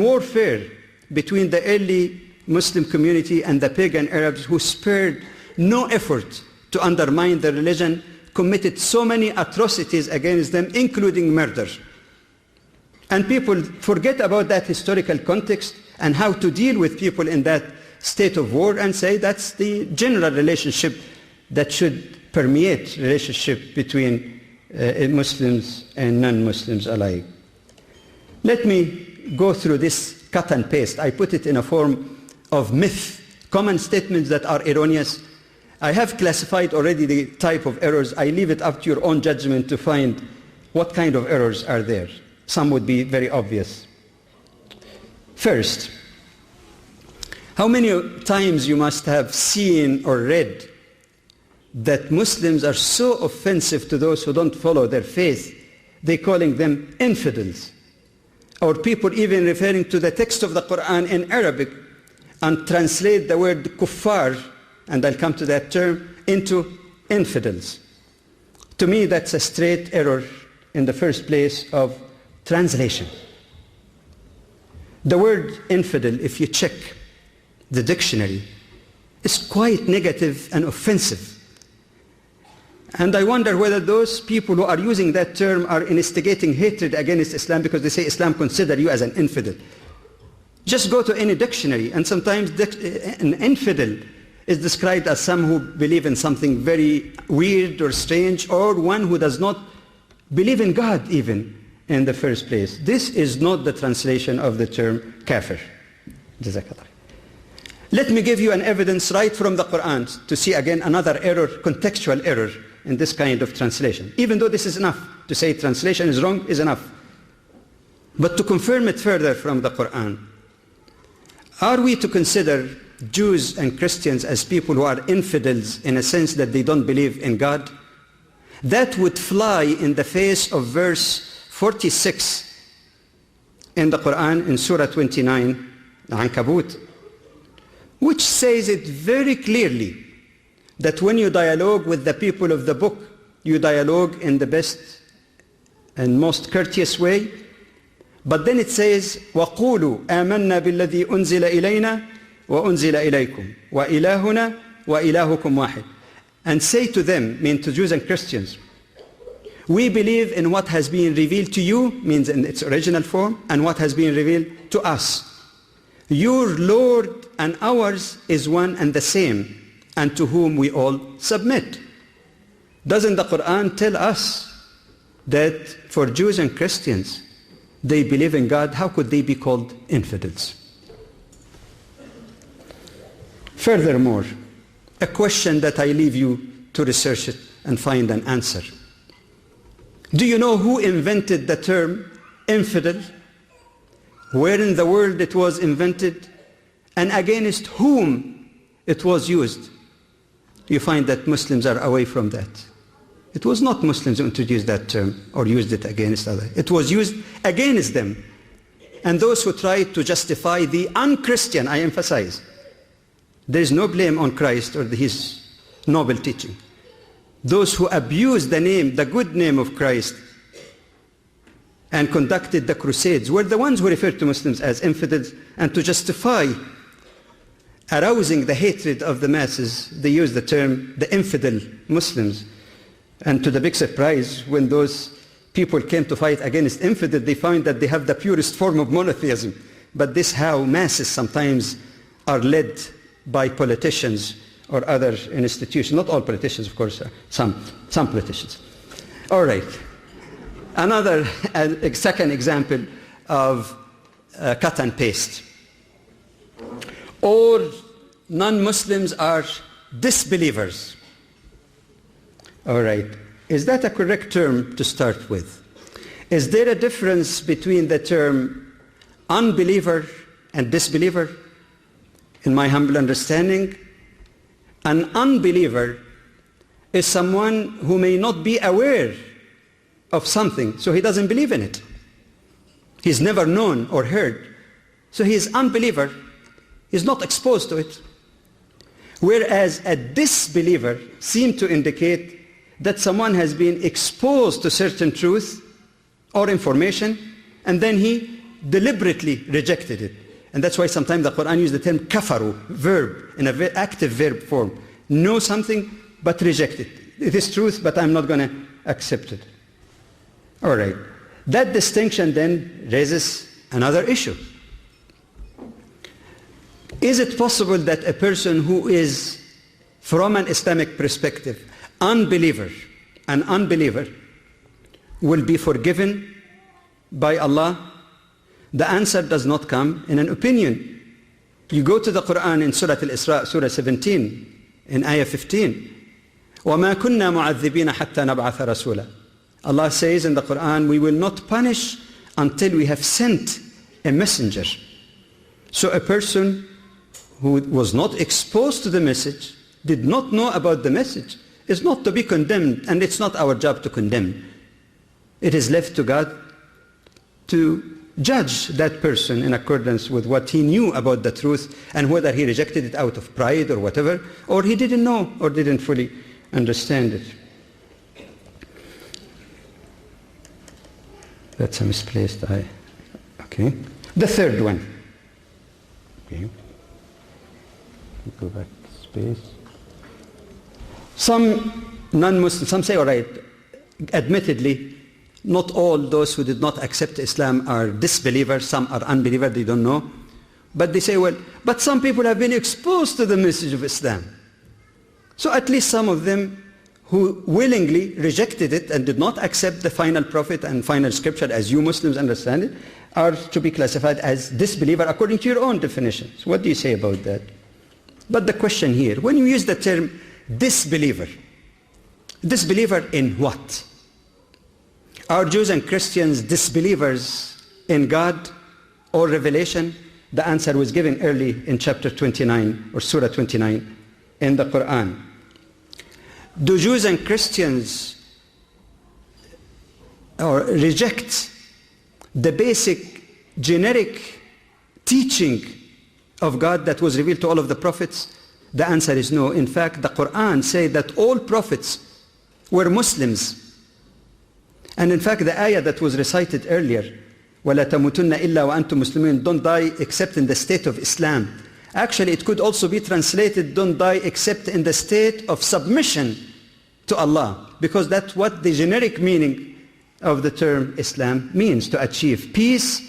warfare between the early Muslim community and the pagan Arabs who spared no effort to undermine the religion, committed so many atrocities against them, including murder. And people forget about that historical context and how to deal with people in that state of war and say that's the general relationship that should permeate relationship between Muslims and non-Muslims alike. Let me go through this cut and paste. I put it in a form of myth, common statements that are erroneous. I have classified already the type of errors. I leave it up to your own judgment to find what kind of errors are there. Some would be very obvious. First, how many times you must have seen or read that Muslims are so offensive to those who don't follow their faith, they're calling them infidels. Or people even referring to the text of the Quran in Arabic and translate the word kuffar, and I'll come to that term, into infidels. To me, that's a straight error in the first place of translation. The word infidel, if you check the dictionary, is quite negative and offensive. And I wonder whether those people who are using that term are instigating hatred against Islam because they say Islam considers you as an infidel. Just go to any dictionary, and sometimes an infidel is described as some who believe in something very weird or strange, or one who does not believe in God even in the first place. This is not the translation of the term kafir. Jazakallah. Let me give you an evidence right from the Quran to see again another error, contextual error in this kind of translation. Even though this is enough, to say translation is wrong is enough. But to confirm it further from the Quran, are we to consider Jews and Christians as people who are infidels in a sense that they don't believe in God? That would fly in the face of verse 46 in the Quran in Surah 29, Ankabut, which says it very clearly that when you dialogue with the people of the book, you dialogue in the best and most courteous way. But then it says, وَقُولُوا آمَنَّا بِالَّذِي أُنزِلَ إِلَيْنَا وَأُنزِلَ إِلَيْكُمْ وَإِلَهُنَا وَإِلَهُكُمْ وَاحِدٌ. And say to them, mean to Jews and Christians, we believe in what has been revealed to you, means in its original form, and what has been revealed to us. Your Lord and ours is one and the same, and to whom we all submit. Doesn't the Quran tell us that for Jews and Christians, they believe in God? How could they be called infidels? Furthermore, a question that I leave you to research it and find an answer. Do you know who invented the term infidel? Where in the world it was invented? And against whom it was used? You find that Muslims are away from that. It was not Muslims who introduced that term or used it against others. It was used against them. And those who tried to justify the un-Christian, I emphasize, there is no blame on Christ or his noble teaching. Those who abused the name, the good name of Christ, and conducted the crusades were the ones who referred to Muslims as infidels, and to justify arousing the hatred of the masses, they used the term the infidel Muslims. And to the big surprise, when those people came to fight against infidel, they found that they have the purest form of monotheism. But this is how masses sometimes are led by politicians or other institutions. Not all politicians, of course, some politicians. All right. Another second example of cut and paste. All non-Muslims are disbelievers. All right. Is that a correct term to start with? Is there a difference between the term unbeliever and disbeliever? In my humble understanding, an unbeliever is someone who may not be aware of something, so he doesn't believe in it. He's never known or heard, so he is unbeliever. He's not exposed to it. Whereas a disbeliever seems to indicate that someone has been exposed to certain truth or information, and then he deliberately rejected it. And that's why sometimes the Quran uses the term kafaru, verb, in an active verb form. Know something, but reject it. It is truth, but I'm not going to accept it. All right. That distinction then raises another issue. Is it possible that a person who is, from an Islamic perspective, an unbeliever, will be forgiven by Allah? The answer does not come in an opinion. You go to the Quran in Surah Al-Isra, Surah 17, in Ayah 15. وَمَا كُنَّا مُعَذِّبِينَ حَتَّى نَبْعَثَ رَسُولًا. Allah says in the Quran, we will not punish until we have sent a messenger. So a person who was not exposed to the message, did not know about the message, is not to be condemned, and it's not our job to condemn. It is left to God to judge that person in accordance with what he knew about the truth, and whether he rejected it out of pride or whatever, or he didn't know or didn't fully understand it. That's a misplaced eye. Okay. The third one. Okay. Go back to space. Some non-Muslims, some say, all right, admittedly, not all those who did not accept Islam are disbelievers, some are unbelievers, they don't know. But they say, well, but some people have been exposed to the message of Islam. So at least some of them who willingly rejected it and did not accept the final prophet and final scripture as you Muslims understand it, are to be classified as disbeliever according to your own definitions. What do you say about that? But the question here, when you use the term disbeliever, disbeliever in what? Are Jews and Christians disbelievers in God or revelation? The answer was given early in chapter 29 or Surah 29 in the Quran. Do Jews and Christians reject the basic generic teaching of God that was revealed to all of the prophets? The answer is no. In fact, the Quran says that all prophets were Muslims. And in fact, the ayah that was recited earlier, وَلَا تَمُوتُنَّ إِلَّا وَأَنْتُمْ مُسْلِمُونَ, don't die except in the state of Islam. Actually, it could also be translated, don't die except in the state of submission to Allah, because that's what the generic meaning of the term Islam means, to achieve peace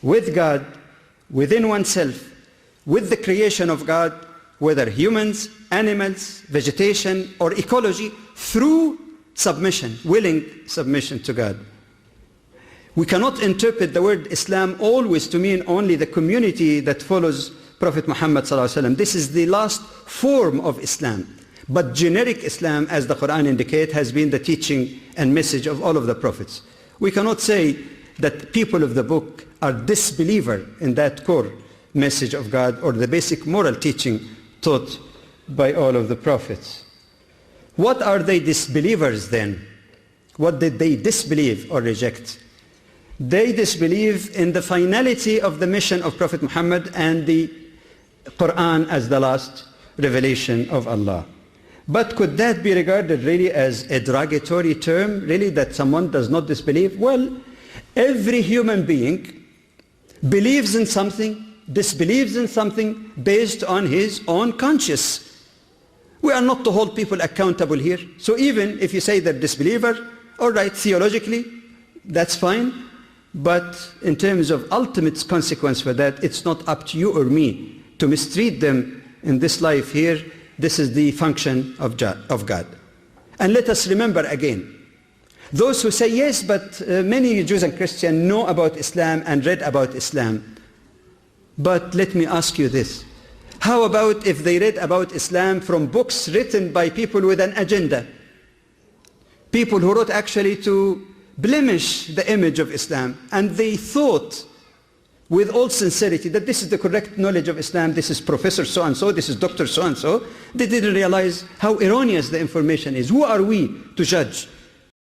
with God, within oneself, with the creation of God, whether humans, animals, vegetation, or ecology, through submission, willing submission to God. We cannot interpret the word Islam always to mean only the community that follows Prophet Muhammad ﷺ. This is the last form of Islam. But generic Islam, as the Quran indicates, has been the teaching and message of all of the prophets. We cannot say that people of the book are disbeliever in that core message of God or the basic moral teaching taught by all of the prophets. What are they disbelievers then? What did they disbelieve or reject? They disbelieve in the finality of the mission of Prophet Muhammad and the Quran as the last revelation of Allah. But could that be regarded really as a derogatory term, really, that someone does not disbelieve? Well, every human being believes in something, disbelieves in something based on his own conscience. We are not to hold people accountable here. So even if you say they're disbeliever, all right, theologically, that's fine. But in terms of ultimate consequence for that, it's not up to you or me to mistreat them in this life here. This is the function of God. And let us remember again, those who say, yes, but many Jews and Christians know about Islam and read about Islam. But let me ask you this. How about if they read about Islam from books written by people with an agenda? People who wrote actually to blemish the image of Islam, and they thought with all sincerity that this is the correct knowledge of Islam, this is Professor so-and-so, this is Dr. so-and-so. They didn't realize how erroneous the information is. Who are we to judge